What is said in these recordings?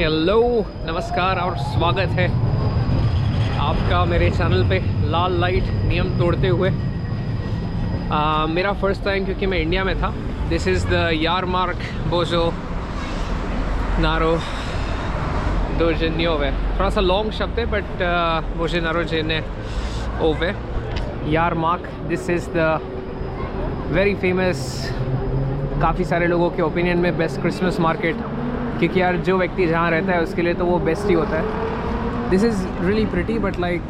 Hello, नमस्कार और स्वागत है आपका मेरे चैनल पे लाल लाइट नियम तोड़ते हुए। मेरा फर्स्ट टाइम क्योंकि मैं इंडिया में था। दिस इज़ द यारमार्क बोजो नारो दोजेन्योवे। थोड़ा सा लॉन्ग शब्द है बट बोजे नारो जेने ओवे यारमार्क। This is the very famous, काफ़ी सारे लोगों के ओपिनियन में बेस्ट क्रिसमस मार्केट, क्योंकि यार जो व्यक्ति जहाँ रहता है उसके लिए तो वो बेस्ट ही होता है। This is really pretty but like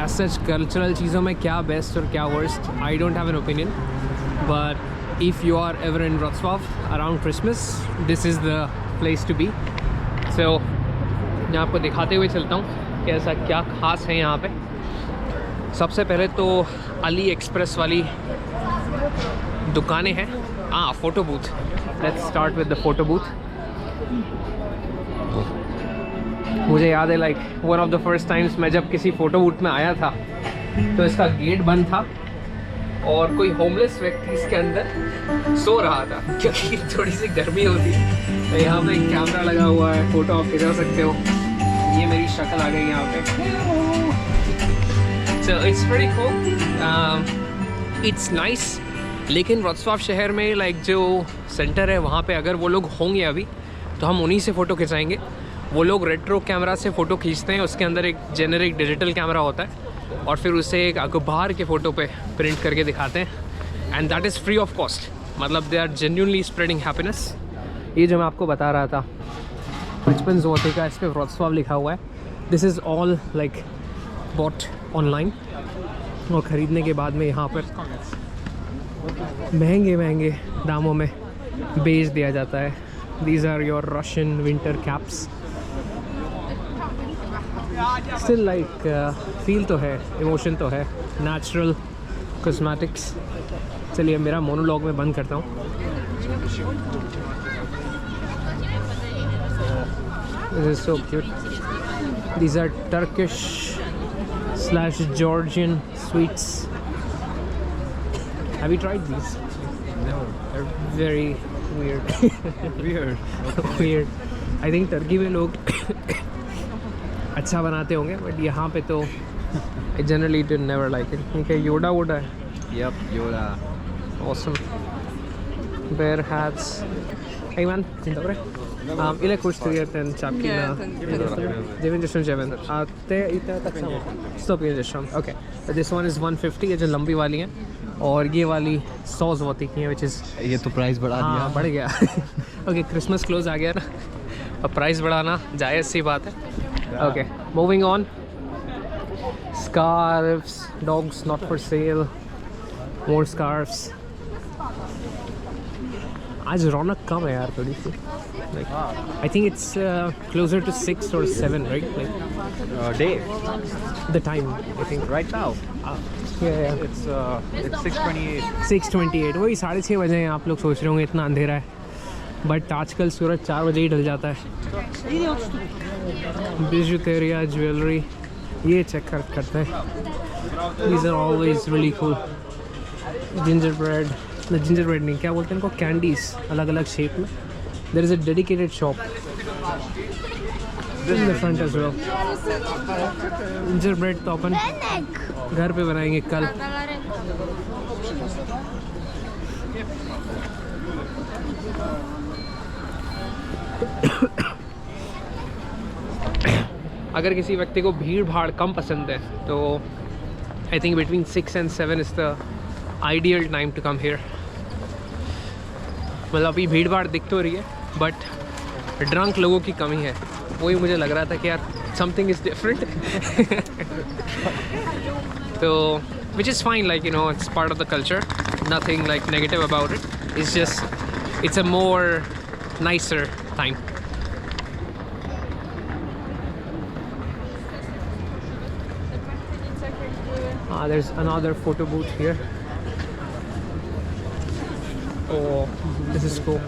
as such cultural चीज़ों में क्या बेस्ट और क्या worst, I don't have an opinion. But if you are ever in Wroclaw around Christmas, this is the place to be. So मैं आपको दिखाते हुए चलता हूँ कि ऐसा क्या ख़ास है यहाँ पे। सबसे पहले तो अली एक्सप्रेस वाली दुकानें हैं। Photo booth, let's start with the photo booth. मुझे याद है like one of the first times मैं जब किसी फ़ोटो बूथ में आया था तो इसका गेट बंद था और कोई होमलेस व्यक्ति इसके अंदर सो रहा था क्योंकि थोड़ी सी गर्मी होती। तो यहाँ पे एक कैमरा लगा हुआ है, फ़ोटो आप खिंचा सकते हो। ये मेरी शक्ल आ गई यहाँ पे। So it's very cool, it's nice. लेकिन व्रॉत्स्लाव शहर में लाइक जो सेंटर है वहाँ पे अगर वो लोग होंगे अभी तो हम उन्हीं से फ़ोटो खिंचाएंगे। वो लोग रेट्रो कैमरा से फ़ोटो खींचते हैं, उसके अंदर एक जेनेरिक डिजिटल कैमरा होता है और फिर उसे एक अखबार के फ़ोटो पे प्रिंट करके दिखाते हैं and that is free of cost. मतलब they are genuinely spreading happiness. ये जो मैं आपको बता रहा था 55 ज़लोटी का, इस पर व्रॉत्स्लाव लिखा हुआ है। This is all like bot online और ख़रीदने के बाद में यहाँ पर महंगे दामों में बेच दिया जाता है। These are your Russian winter caps. Still like feel तो है, emotion तो है, natural cosmetics। चलिए मेरा मोनोलॉग में बंद करता हूँ। This is so cute. These are Turkish/Georgian sweets. Have you tried these? No. They're very weird. Weird. I think Turkey में लोग अच्छा बनाते होंगे बट यहाँ पे तो I generally do never like it. ठीक है, योडा वोडा है। Yep, Yoda. Awesome. Bear hats. Hey man, dzień dobry. Ile kosztuje ten czapki na 97? A te i te tak samo? 150. Okay. So this one is 150, ये जो लंबी वाली है, और ये वाली 100 ज़लोटी की है, which is ये तो प्राइस बढ़ा दिया। हाँ, बढ़ गया। ओके, क्रिसमस क्लोज आ गया ना, अब प्राइस बढ़ाना जायज़ सी बात है। Okay, moving on. Scarfs, dogs not for sale, more scarfs. आज रौनक कम है यार थोड़ी सी। Like, I think it's closer to 6 or 7, right? Like Day. the time, I think. Right now. Yeah. It's 6:28. 6:28, वही 6:30 बजे हैं। आप लोग सोच रहे होंगे इतना अंधेरा है, बट आजकल सूरज 4 बजे ही ढल जाता है। बिजुटेरिया, ज्वेलरी, ये चेक करते हैं। These are always really cool. Ginger bread नहीं, क्या बोलते हैं इनको, कैंडीज अलग अलग शेप में। There is a dedicated shop in the front as well. Ginger bread तो अपन घर पे बनाएंगे कल। अगर किसी व्यक्ति को भीड़ भाड़ कम पसंद है तो I think between 6 and 7 is the ideal time to come here. मतलब अभी भीड़ भाड़ दिख तो रही है बट ड्रंक लोगों की कमी है। वही मुझे लग रहा था कि यार समथिंग इज़ डिफरेंट। तो which is fine, like you know, it's part of the culture, nothing like negative about it. It's just it's a more nicer time. There's another photo booth here. Oh, this is cool.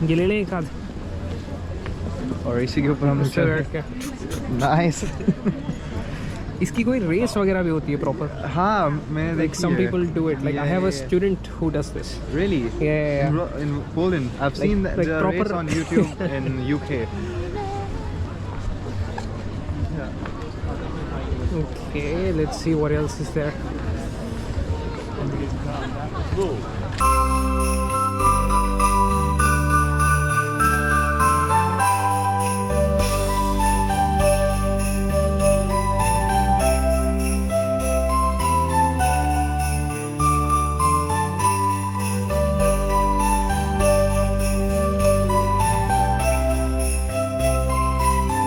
ये ले लें एक आध और इसी के ऊपर हम के। नाइस। इसकी कोई रेस वगैरह भी होती है प्रॉपर? हाँ, मैंने Like देखी some है. people do it. Like I have a Yeah. student who does this. Really? Yeah. In Poland, I've Like- seen the like proper- race on YouTube in UK. Okay, let's see what else is there.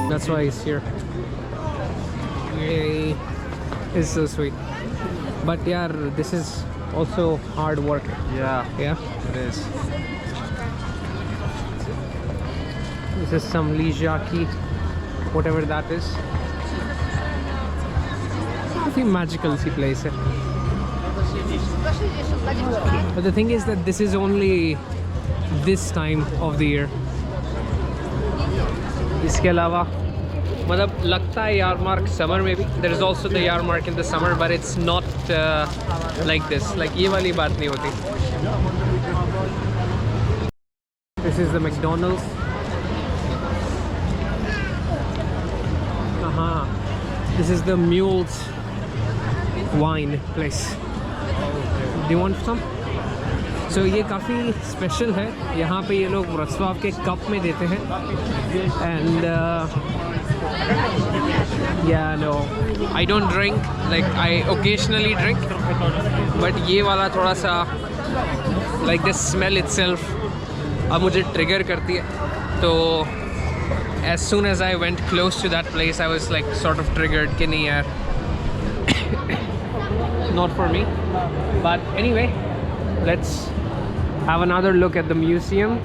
That's why he's here. Yay. It's so sweet. But yeah, this is also hard work. Yeah, Yeah. it is. This is some Lijaki, whatever that is. काफी magical सी place है. But the thing is that this is only this time of the year. इसके अलावा मतलब लगता है Yarmark summer में भी. There is also the Yarmark in the summer, but it's not like this. Like ये वाली बात नहीं होती. This is the McDonald's. This is the Mule's wine place. Do you want some? So ये काफ़ी special है. यहाँ पे ये लोग रस्वाव के कप में देते हैं. And yeah, no, I don't drink. Like I occasionally drink, but ये वाला थोड़ा सा like the smell itself अब मुझे trigger करती है. तो as soon as I went close to that place, I was like sort of triggered. कि नहीं यार, not for me. But anyway, let's have another look at the museum.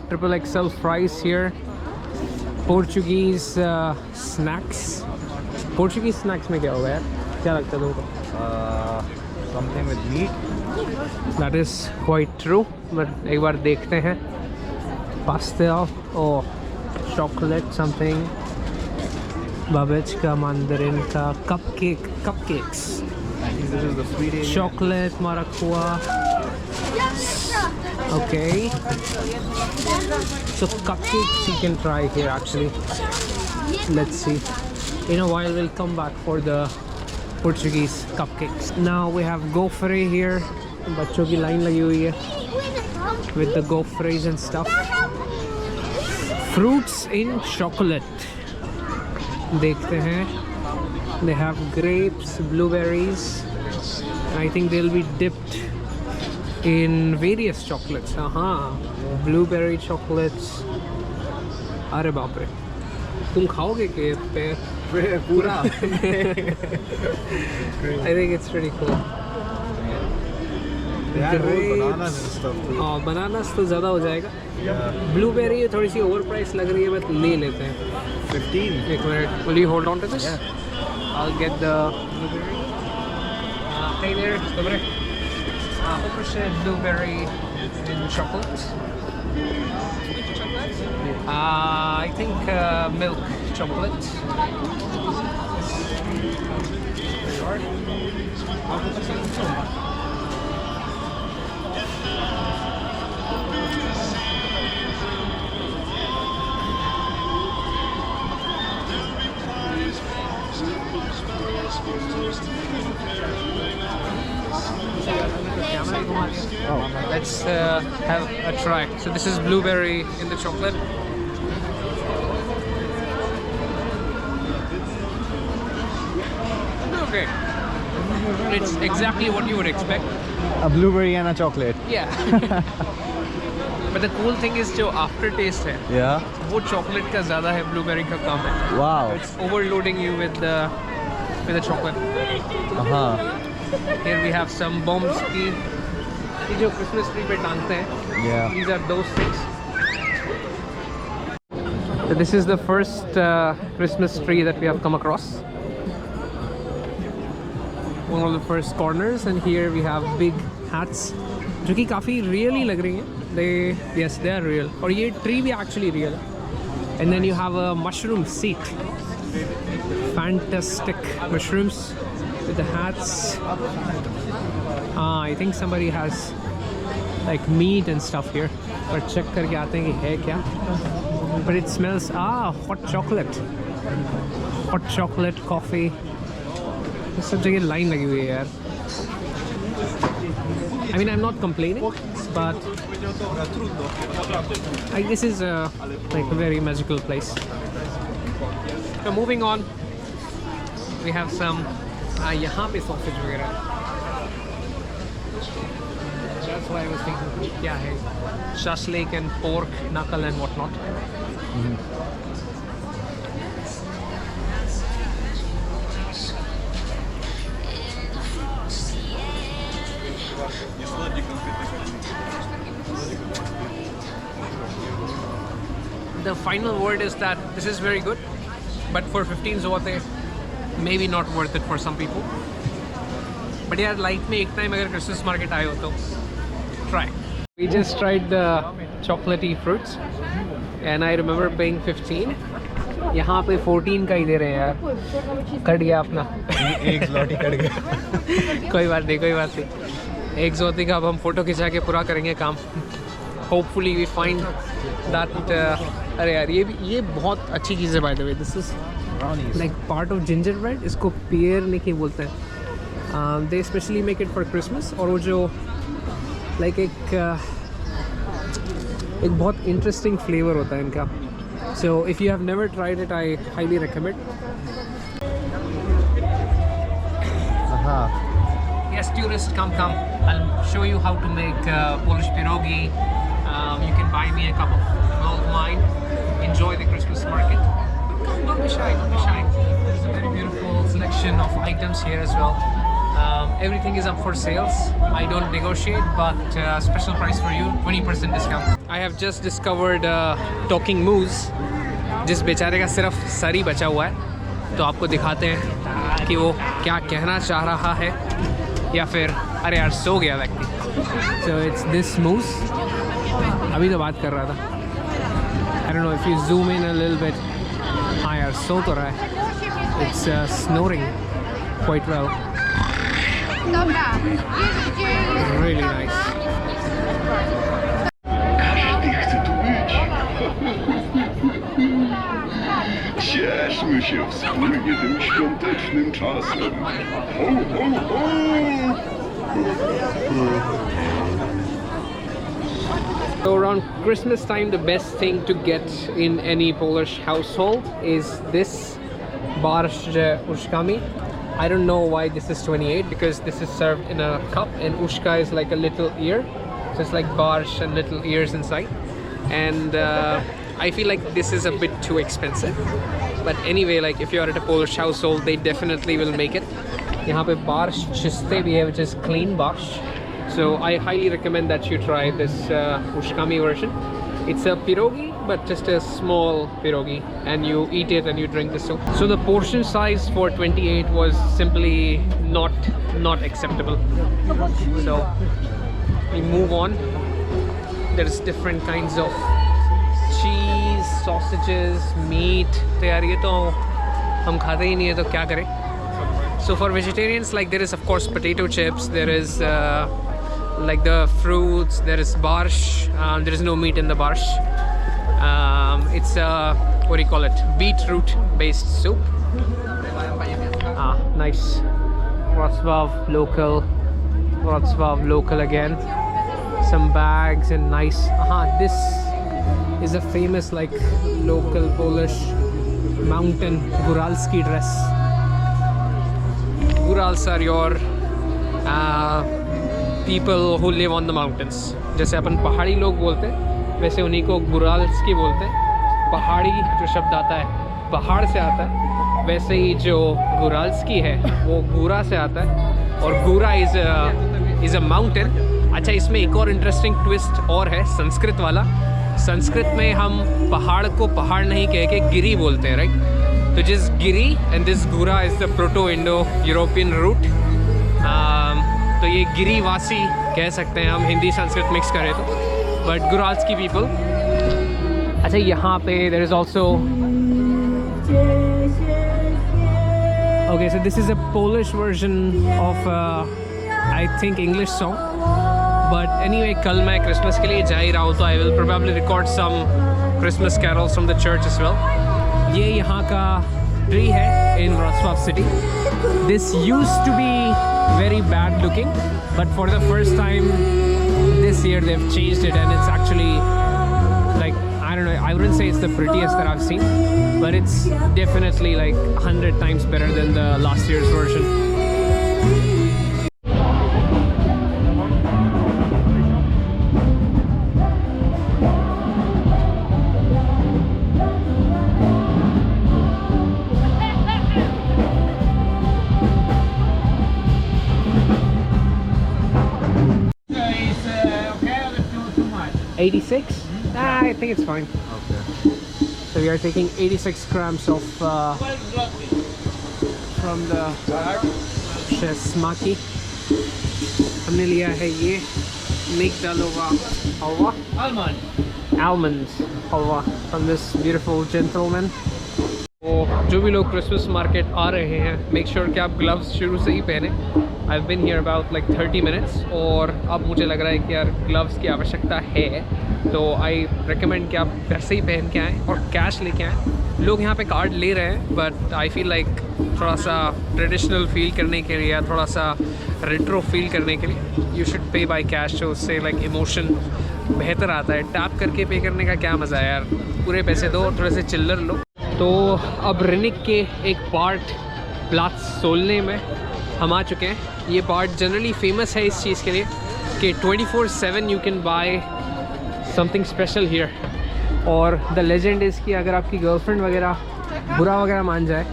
Triple XL fries here. Portuguese snacks. Portuguese snacks में क्या होगा यार? क्या लगता है तुमको? Something with meat. That is quite true. But एक बार देखते हैं. Pastel or chocolate something. Babechka, mandarin ka, cupcakes. I think this is the sweet area. Chocolate, maracuja. Okay. So cupcakes you can try here actually. Let's see. In a while we'll come back for the Portuguese cupcakes. Now we have gofre here. बच्चों की line लगी हुई है with the gofres and stuff. Fruits in chocolate. देखते हैं. They have grapes, blueberries. I think they'll be dipped in various chocolates. Blueberry chocolates. अरे बाप रे, तुम खाओगे क्या पे पूरा? I think it's pretty cool. They had whole bananas and stuff too. Bananas तो ज़्यादा हो जाएगा. Yeah. ब्लूबेरी थोड़ी सी ओवर प्राइस लग रही है, बट ले लेते हैं. 15. एक minute. Will you hold on to this? Yeah. I'll get the blueberry. Hey there, dobre. Poproszę blueberry in chocolate. I think milk chocolate. Oh. Let's have a try. So this is blueberry in the chocolate. Okay. It's exactly what you would expect. A blueberry and a chocolate. Yeah. But the cool thing is जो after taste है, Yeah. वो chocolate का ज़्यादा है, blueberry का कम है. Wow. It's overloading you with the chocolate. Here we have some bombs की ये जो Christmas tree पे टांगते हैं. Yeah. These are those things. So this is the first Christmas tree that we have come across. One of the first corners, and here we have big hats, जो कि काफ़ी really लग रही हैं. Yes, they are real. और ये tree भी actually real है. And then you have a mushroom seat. Fantastic mushrooms with the hats. I think somebody has like meat and stuff here. But check करके आते हैं कि है क्या. But it smells hot chocolate. Hot chocolate, coffee. सब जगह line लगी हुई है यार. I mean, I'm not complaining, but this is like a very magical place. So moving on, we have some यहाँ पे sausage वगैरह. That's why I was thinking क्या है shashlik and pork knuckle and whatnot. The final word is that this is very good, but for 15 zloty, maybe not worth it for some people. But yeah, life में एक time अगर Christmas market आए हो तो try. We just tried the chocolatey fruits, and I remember paying 15. यहाँ पे 14 का ही दे रहे हैं यार. कट गया अपना. एक zloty कट गया. कोई बात नहीं, कोई बात नहीं. एक zloty का अब हम फोटो खिंचा के पूरा करेंगे काम. Hopefully we find that. अरे यार ये बहुत अच्छी चीज़ है by the way. This is like part of gingerbread. इसको pear नहीं बोलते हैं. They especially make it for Christmas. और वो जो like एक बहुत interesting flavor होता है इनका. So if you have never tried it, I highly recommend. Yes, tourists, come. I'll show you how to make Polish pierogi. You can buy me a cup of mulled wine. Enjoy the Christmas market. Don't be shy, don't be shy. There's a very beautiful selection of items here as well. Everything is up for sales. I don't negotiate, but special price for you, 20% discount. I have just discovered talking moose. जिस बेचारे का सिर्फ sir ही बचा हुआ है, तो आपको दिखाते हैं कि वो क्या कहना चाह रहा है, या फिर अरे यार सो गया व्यक्ति. So it's this moose. अभी तो बात कर रहा था. I don't know if you zoom in a little bit. हाँ यार सो तो रहा है. It's snoring quite well. Really nice. Każdy chce tu być. Cieszmy się wspólnie tym świątecznym czasem. Ho, ho, ho! So around Christmas time, the best thing to get in any Polish household is this barszcz uszkami. I don't know why this is 28, because this is served in a cup and uszka is like a little ear. So it's like barszcz and little ears inside. And I feel like this is a bit too expensive. But anyway, like if you are at a Polish household, they definitely will make it. यहाँ पे barszcz чистый भी है, which is clean barszcz. So I highly recommend that you try this uszkami version. It's a pierogi, but just a small pierogi, and you eat it and you drink the soup. So the portion size for 28 was simply not acceptable. So we move on. There's different kinds of cheese, sausages, meat. तो यार ये तो हम खाते ही नहीं है, तो क्या करें? So for vegetarians, like there is of course potato chips, there is like the fruits, there is barszcz. There is no meat in the barszcz. It's what do you call it? Beetroot based soup. Nice. Wrocław local again. Some bags and nice. This is a famous like local Polish mountain góralski dress. Górals are your people who live on the mountains. जैसे अपन पहाड़ी लोग बोलते हैं, वैसे उन्हीं को गुराल्स्की बोलते हैं. पहाड़ी जो शब्द आता है पहाड़ से आता है, वैसे ही जो गुराल्स्की है वो गूरा से आता है. और गूरा इज़ अ माउंटेन। अच्छा, इसमें एक और इंटरेस्टिंग ट्विस्ट और है, संस्कृत वाला। संस्कृत में हम पहाड़ को पहाड़ नहीं कह के गिरी बोलते हैं, राइट? तो जिस गिरी एंड दिस गूरा is the proto Indo European root. तो ये गिरीवासी कह सकते हैं हम, हिंदी संस्कृत मिक्स करें तो, बट गुराल्स की पीपल। अच्छा, यहाँ पे there is also, okay, so this is a Polish version of I think English song, but anyway कल मैं क्रिसमस के लिए जा ही रहा हूँ, तो I will probably record some Christmas carols from the church as well. ये यहाँ का ट्री है in Wroclaw city. This used to be very bad looking, but for the first time this year they've changed it, and it's actually like, I don't know, I wouldn't say it's the prettiest that I've seen, but it's definitely like 100 times better than the last year's version. Okay, or too much? 86? Nah, I think it's fine. Okay. So we are taking 86 grams of from the Shesmaki. हमने लिया है ये Migdalova halwa, almond halwa from this beautiful gentleman. तो जो भी लोग Christmas market आ रहे हैं, मेक श्योर कि आप ग्लव्स शुरू से ही पहने। I have been here about like 30 minutes, और अब मुझे लग रहा है कि यार ग्लव्स की आवश्यकता है, तो आई रिकमेंड कि आप वैसे ही पहन के आएँ और कैश लेके आएँ। लोग यहाँ पे कार्ड ले रहे हैं, बट आई फील लाइक थोड़ा सा ट्रेडिशनल फील करने के लिए या थोड़ा सा रेट्रो फील करने के लिए you should pay by cash, तो उससे लाइक इमोशन बेहतर आता है। टैप करके पे करने का क्या मज़ा है यार, पूरे पैसे दो और थोड़े से चिल्लर लो। तो अब रिनिक के एक पार्ट प्लाट्स सोलने में हम आ चुके हैं। ये पार्ट जनरली फेमस है इस चीज़ के लिए कि 24/7 you can buy something special here, और द लेजेंड इज़ कि अगर आपकी गर्लफ्रेंड वगैरह बुरा वगैरह मान जाए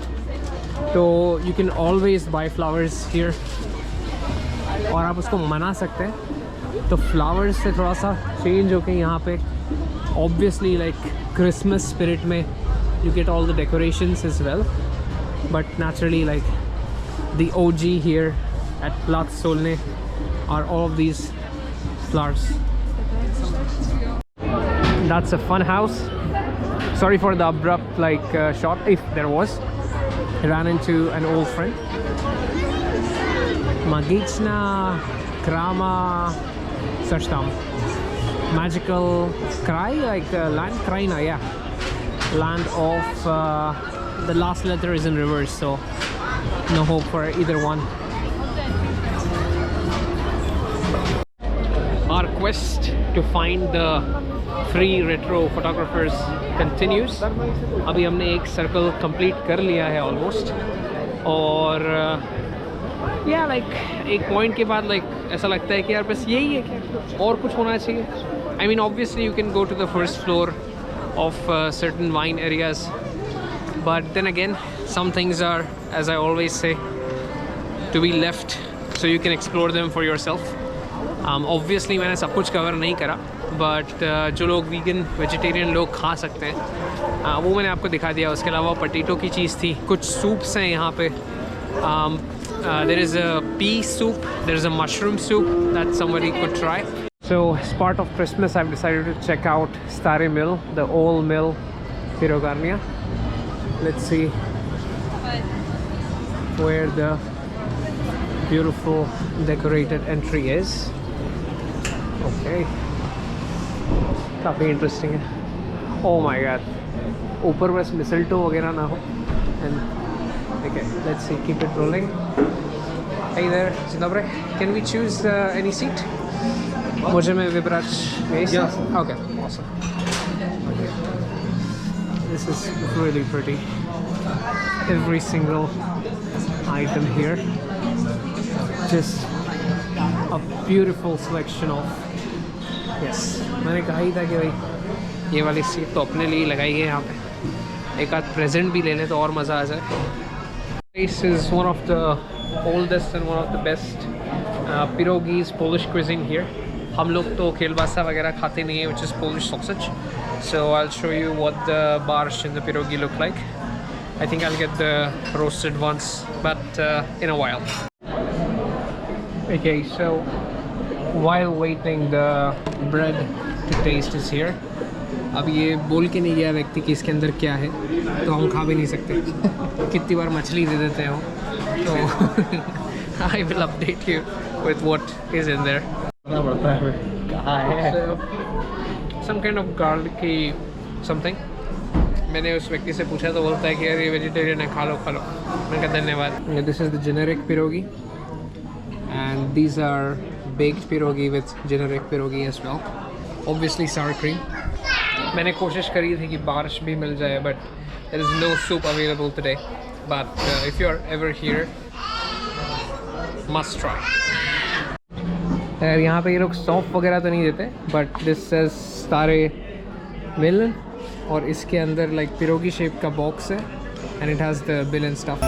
तो you can always buy flowers here, और आप उसको मना सकते हैं। तो फ्लावर्स से थोड़ा सा चेंज होकर यहाँ पे ऑब्वियसली लाइक क्रिसमस स्पिरिट में you get all the decorations as well, but naturally like the OG here at Platz Solne are all of these flowers. That's a fun house. Sorry for the abrupt like shot, if there was. I ran into an old friend. Magiczna Krama Sachtam. Magical Krai, like land Kraina, yeah. Land of the last letter is in reverse, so no hope for either one. Our quest to find the free retro photographers continues. अभी हमने एक circle complete कर लिया है almost, और या like एक point के बाद लाइक ऐसा लगता है कि यार बस यही है क्या, और कुछ होना चाहिए। I mean obviously you can go to the first floor of certain wine areas, but then again some things are, as I always say, to be left so you can explore them for yourself. Obviously मैंने सब कुछ cover नहीं करा, but जो लोग vegan vegetarian लोग खा सकते हैं वो मैंने आपको दिखा दिया। उसके अलावा पोटैटो की चीज़ थी, कुछ सूप्स हैं यहाँ पे। there is a pea soup, there is a mushroom soup that somebody could try. So as part of Christmas I've decided to check out Stare Mill, the old mill Pirogarnia. Let's see where the beautiful decorated entry is. Okay, काफ़ी interesting है। Oh my god, ऊपर बस मिसल्टो वगैरह ना हो। And okay, let's see, keep it rolling. Hey there, dzień dobry. Can we choose any seat? Możemy wybrać miejsce? Yeah. Okay, awesome. Okay. This is really pretty. Every single item here. Just a beautiful selection of, yes, मैंने कहा ही था कि भाई ये वाली seat तो अपने लिए लगाई है यहाँ पे, एक आध प्रेजेंट भी ले लें तो और मज़ा आ जाए। This is one of the oldest and one of the best pierogies, Polish cuisine here. हम लोग तो kielbasa वगैरह खाते नहीं हैं, which is Polish sausage. So I'll show you what the barsh and the pierogi look like. I think I'll get the roasted ones, but in a while. Okay, so while waiting, the bread to taste is here. अब ये बोल के नहीं गया व्यक्ति कि इसके अंदर क्या है, तो हम खा भी नहीं सकते. कितनी बार मछली दे देते हैं वो, तो I will update you with what is in there. So, some kind of garlicky something. मैंने उस व्यक्ति से पूछा तो बोलता है कि यार ये वेजिटेरियन है, खा लो खा लो. मैं कहा धन्यवाद. This is the generic pierogi, and these are baked pierogi with generic pierogi as well. Obviously sour cream. मैंने कोशिश करी थी कि बारिश भी मिल जाए, but there is no soup available today. But if you are ever here, must try. यार यहाँ पे ये लोग सौंफ वगैरह तो नहीं देते, but this says stare mill, और इसके अंदर like pierogi shape का बॉक्स है, and it has the bill and stuff.